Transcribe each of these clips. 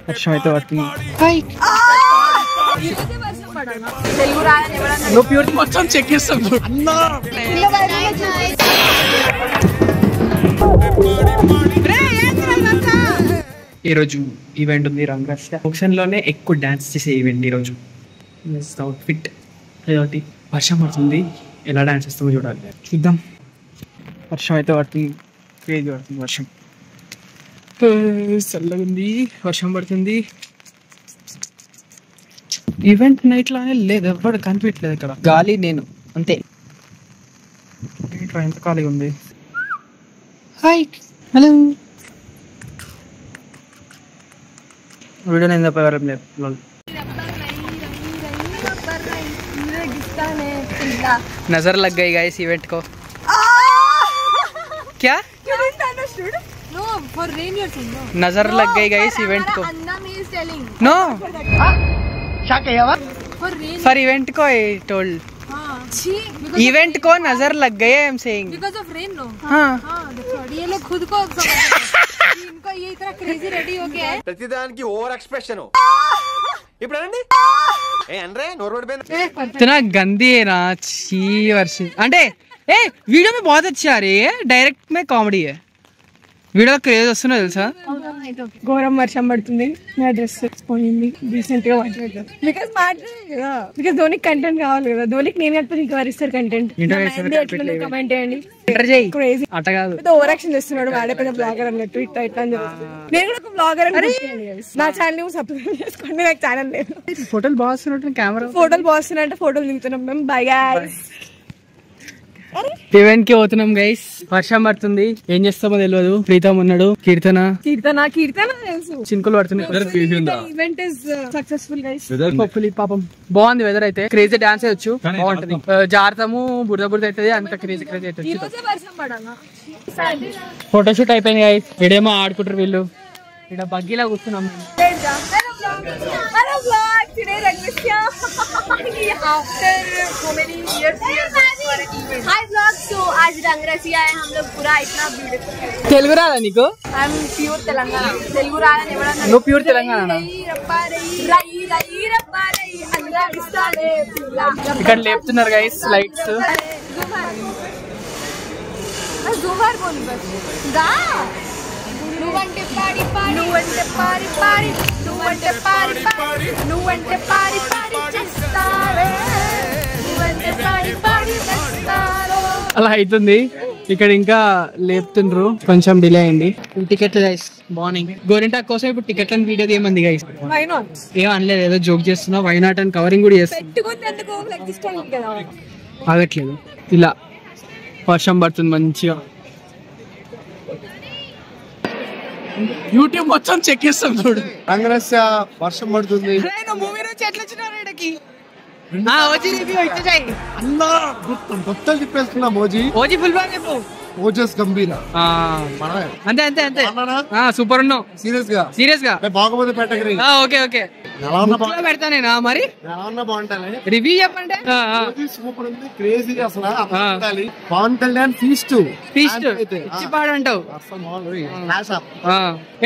వర్షం అయితే పడుతుంది. నువ్వు ప్యూర్ మొత్తం చెక్ చేస్తాం. ఈరోజు ఈవెంట్ ఉంది రంగరాజ్ ఫంక్షన్ లోనే ఎక్కువ డాన్స్ చేసే ఈవెంట్ ఈరోజు. అవుట్ఫిట్ ఏదోటి. వర్షం పడుతుంది, ఎలా డాన్స్ చేస్తామో చూడాలి. చూద్దాం. వర్షం అయితే పడుతుంది, క్రేజీ పడుతుంది వర్షం. చల్లగా ఉంది, వర్షం పడుతుంది. ఈవెంట్ నైట్ లానే లేదు, ఎవ్వరు కనిపించలేదు ఇక్కడ. గాలి నేను అంతే. ఎంత ఖాళీ ఉంది. Hi, hello. వీడియో నేను తప్పేవారం లేదు. नजर लग गई गाइस इवेंट को. क्या No, for rain you're saying no. नजर लग गई गाइस इवेंट को. Annam is telling. No. For rain. For event को I told. हाँ. छी. Event को नजर लग गई I am saying. Because of rain no. हाँ. हाँ. That's what. ये लोग खुद को समझ इनको ये इतना crazy ready हो गया है. प्रतिदान की ओवर एक्सप्रेशन हो. ఇప్పుడు అనండి. ఏ అనరే నోర్వడ్ पे. इतना गंदी है ना. छी वर्षी. అంటే ఏ वीडियो में बहुत अच्छा आ रही है. डायरेक्ट में कॉमेडी है. వీడియో క్రేజ్ వస్తున్నా తెలుసా. ఘోరం వర్షం పడుతుంది, నా డ్రెస్ పోయింది, డీసెంట్ గా మాట్లాడతాను. బికాస్ ధోనికి కంటెంట్ కావాలి కదా. ధోనికి నేను కట్టుకుని ఇంకా వరిస్తారు కంటెంట్. కమెంట్ చేయండి. క్రేజీ అట్ట కాదు, ఓవర్ యాక్షన్ చేస్తున్నాడు వాడే పెద్ద బ్లాగర్ అన్నట్టు. ఇట్లా ఇట్లా అని నేను కూడా ఒక బ్లాగర్ అని. నా ఛానల్ సబ్స్క్రైబ్ చేసుకోండి, నాకు ఛానల్ లేదు. ఫోటోలు బాగా వస్తున్నట్టు కెమెరా ఫోటోలు బాగుస్తున్నాయంటే ఫోటోలు దిగుతున్నాం మేము. Bye guys. ఈవెంట్ కి పోతున్నాం గైస్. వర్షం పడుతుంది, ఏం చేస్తామో తెలియదు. ప్రీతం ఉన్నాడు, కీర్తన తెలుసు. చినుకులు పడుతున్నాయి. Event is successful guys. Hopefully. పాపం బాగుంది వెదర్ అయితే. క్రేజీ డాన్స్ వచ్చు, బాగుంటది. జారతాము, బురద బురద అవుతుంది, అంత క్రేజీ క్రేజీ అవుతుంది. ఫోటోషూట్ అయిపోయింది గైస్. ఇడేమో ఆడుకుంటారు వీళ్ళు, ఇక్కడ బగ్గీలా కూర్చున్నాం. Hello vlog, today Rangrisya after so many years we are going for an event. Hi vlog. So आज रंगरसिया है हम लोग पूरा इतना beautiful. తెలుగు రాదా నీకు? I am pure Telangana. Telugu రాదని ఎవడన్నా. నువ్వు ప్యూర్ తెలంగాణ. ఇక్కడ లేపుతున్నారు గైస్ లైట్స్. జోహార్ బోల్ బస్ దా. నువ్వంటే పాడి పాడి, నువ్వంటే పాడి పాడి, నువ్వంటే పాడి పాడి, నువ్వంటే పాడి పాడి చేస్తావే, నువ్వంటే పాడి పాడి చేస్తావే. అలా అవుతుంది ఇక్కడ. ఇంకా లేపుతుండ్రు, కొంచెం డిలే అయింది. టికెట్లు గైస్ మార్నింగ్ గోరింటాక్ కోసం ఇప్పుడు టికెట్లను వీడియో తీయమంది గైస్. Why not? ఏం అనలేదు, ఏదో జోక్ చేస్తున్నా. వై నాట్ అని కవరింగ్ కూడా చేస్తున్నా. పెట్టుకున్నందుకు లైక్ దిస్ టైం కదా. ఆగట్లేదు. ఇలా వర్షం పడుతుంది మంచిగా. యూట్యూబ్ మొత్తం చెక్ చేస్తాం చూడు. రంగరాజ్ వర్షం పడుతుంది. మూవీ నుంచి ఎట్లా వచ్చినారు ఇక్కడికి? అన్నా మొత్తం తిప్పేస్తున్నా. మోజీ ఓజీ ఫుల్ బాగా చెప్పు. ఓజస్ గంభీర. అంతే అంతే అంతే. సూపర్ ఉన్నావు. సీరియస్ గా బాగోపోతే పెట్టగలి. ఓకే ఓకే పెడతా నేను. మరి రివ్యూ చెప్పండి. సూపర్ ఉంది, క్రేజీ అసలు. పవన్ కళ్యాణ్ ఫీస్ట్ ఇచ్చి పాడంటావు.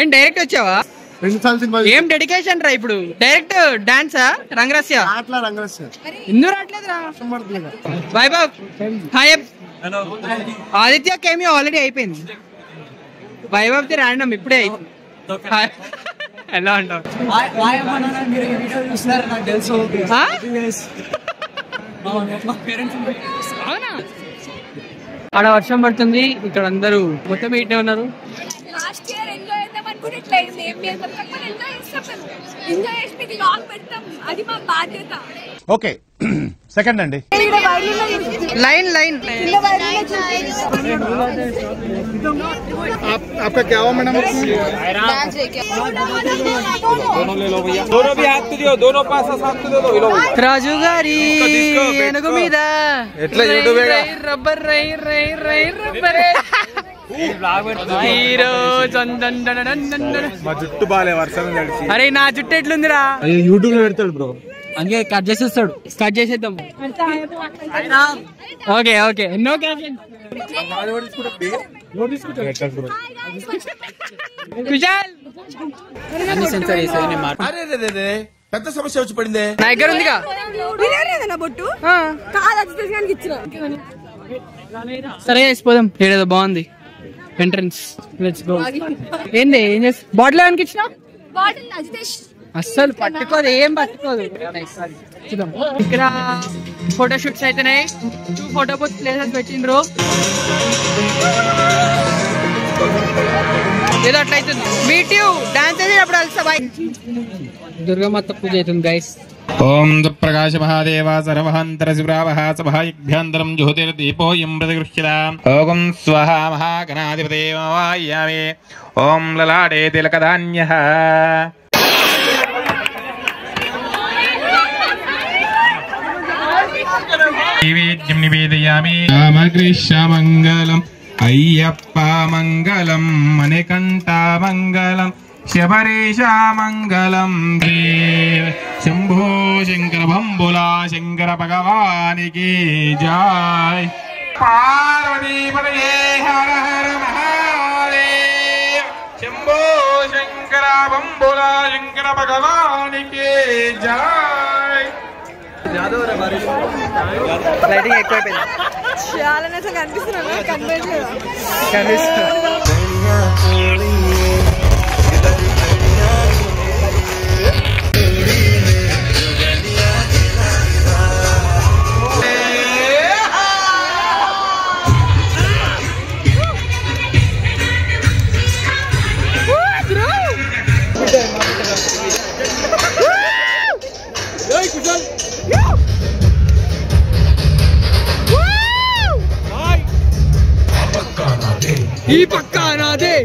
ఏం డైరెక్ట్ వచ్చావా? ఏం డెడికేషన్ రా ఇప్పుడు. డైరెక్ట్ డాన్సా రంగరస్య? ఎందుకు రావట్లేదురా? బాయ్ బాబ్. హాయ్ ఆదిత్య కేమియో ఆల్రెడీ అయిపోయింది. వైభవ్ ది ర్యాండమ్ ఇప్పుడే అయిపోయింది. ఎలా అంటావు? అవునా? ఆడ వర్షం పడుతుంది, ఇక్కడ అందరూ మొత్తం ఇట్టే ఉన్నారు. లాస్ట్ ఇయర్ ఎంజాయ్ చేద్దాం అనుకుని ఇట్లా అయింది. ఏం చేద్దాం తక్కువ ఎంజాయ్ చేస్తాం. ఎంజాయ్ చేసి మీకు లాగ్ పెడతాం, అది మా బాధ్యత. ఓకే సెకండ్ అండి. लाइन लाइन आपका क्या हुआ मैडम? दोनों ले लो भैया, दोनों भी हाथ तो दियो, दोनों पास हाथ तो दे दो. लो राजू गारी एनुगु मीदा ఎట్లా యూట్యూబ్ రబ్బర్ రై రై రై రబ్బర్ హీరో చందన్ మా జుట్టు బాలే వర్షం తడిచి. అరే నా జుట్టు ఎట్లుందిరా? యూట్యూబ్ లో పెడతాడు బ్రో. అందుకే కట్ చేసేస్తాడు. కట్ చేసేద్దాం. Okay okay no caption. Kushal పెద్ద సమస్య వచ్చి పడింది. నా దగ్గర ఉందిగా బొట్టు సరే వేసిపోదాం. ఏడేదో బాగుంది ఎంట్రన్స్. Let's go. ఏంది ఏం చేస్తా బాటిల్ ఏమనికి ఇచ్చిన అస్సలు పట్టుకోదు, ఏం పట్టుకోదు. చూద్దాం. ఇక్కడ ఫోటో షూట్స్ అయితేనే 2 ఫోటో బూత్ ప్లేసెస్ పెట్టిండ్రు. ఏదో అట్లా అవుతుంది. మీట్ యూ డాన్స్ చేసేటప్పుడు కలిసా. బాయ్. దుర్గమాత పూజ అవుతుంది గైస్. ఓం దుఃప్రకాశ మహాదేవ సర్వహంతర శివరావః సభాయుభ్యంతరం జ్యోతిర్దీపోయం ప్రతిగృహ్యతాం. ఓం స్వః మహాగణాధిపతే వాయామే. ఓం లలాటే తిలకధాన్యః. నైవేద్యం నివేదయామి. రామకృష్ణ మంగళం, అయ్యప్ప మంగళం, మణికంఠ మంగళం, శబరీష మంగళం. శంభో శంకర భంబులా శంకర భగవానికి జై. పార్వతీపతయే హర హర మహాదేవ. శంభో శంకర భంబులా శంకర భగవానికి జై. లైటింగ్ ఎక్కువైపోయింది. చాలా అసలు కనిపిస్తున్నాను కనిపించలేదు. ఈ పక్క నాదే.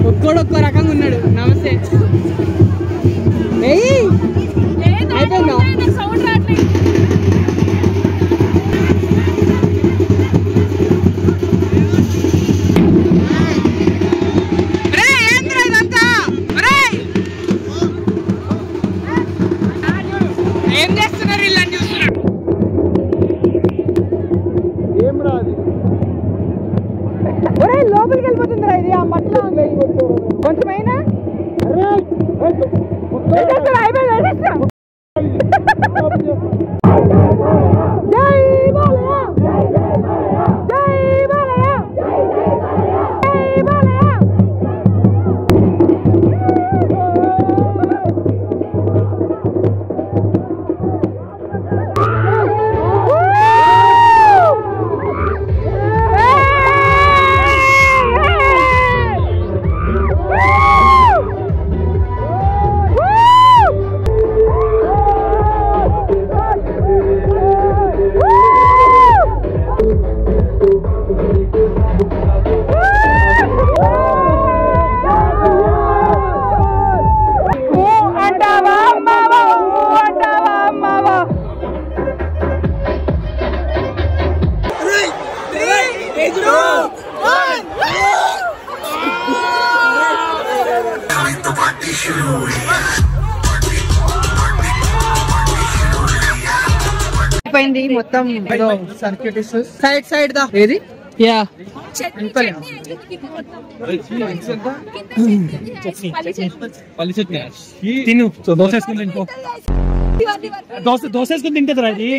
ఒక్కో రకంగా ఉన్నాడు. నమస్తే. ఏం చేస్తున్నారు వీళ్ళని చూస్తున్నారు. ఏం రాదు లోపలికి వెళ్ళిపోతుందిరా ఇది. ఆ మట్టిలో కొంచెమైనా అయిపోయింది మొత్తం సర్క్యూట్ సైడ్ దా ఏది యా తిను దోశ వేసుకుని తింటూ దోశ వేసుకుని తింటేదిరా ఇది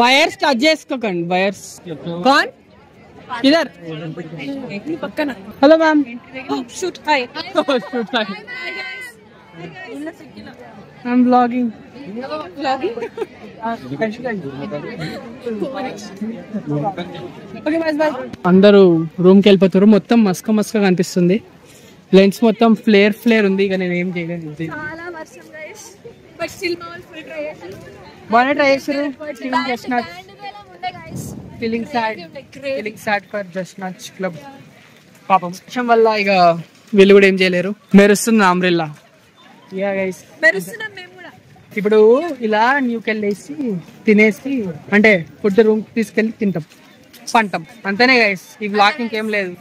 వైర్స్ టచ్ చేసుకోకండి వైర్స్ కాన్ ఇదర్ పక్కన hello ma'am shoot hi I'm blogging అందరూ రూమ్ కి వెళ్ళిపోతారు మొత్తం మస్క కనిపిస్తుంది లెన్స్ మొత్తం ఫ్లేర్ ఉంది ఇక నేను ఏం చేయలేదు చాలా వర్షం గైస్ బట్ స్టిల్ మా వాళ్ళు ఫుల్ ట్రై చేశారు బాగానే ట్రై చేస్తారు ఫీలింగ్ సాడ్ ఫర్ జస్ట్ నచ్ క్లబ్ పాపం వర్షం వల్ల ఇక వీళ్ళు కూడా ఏం చేయలేరు మెరుస్తుంది అంబ్రెల్లా యా గైస్ మెరుస్తున్నాం మేము కూడా ఇప్పుడు ఇలా న్యూకెళ్ళేసి తినేసి అంటే ఫుడ్ రూమ్ తీసుకెళ్ళి తింటాం పంటాం అంతేనే గైస్ ఈ బ్లాక్ ఇంకేం లేదు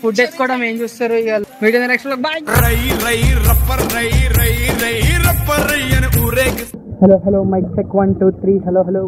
ఫుడ్ తెచ్చుకోవడం ఏం చూస్తారు ఇక video next bye hello mic check 1 2 3 hello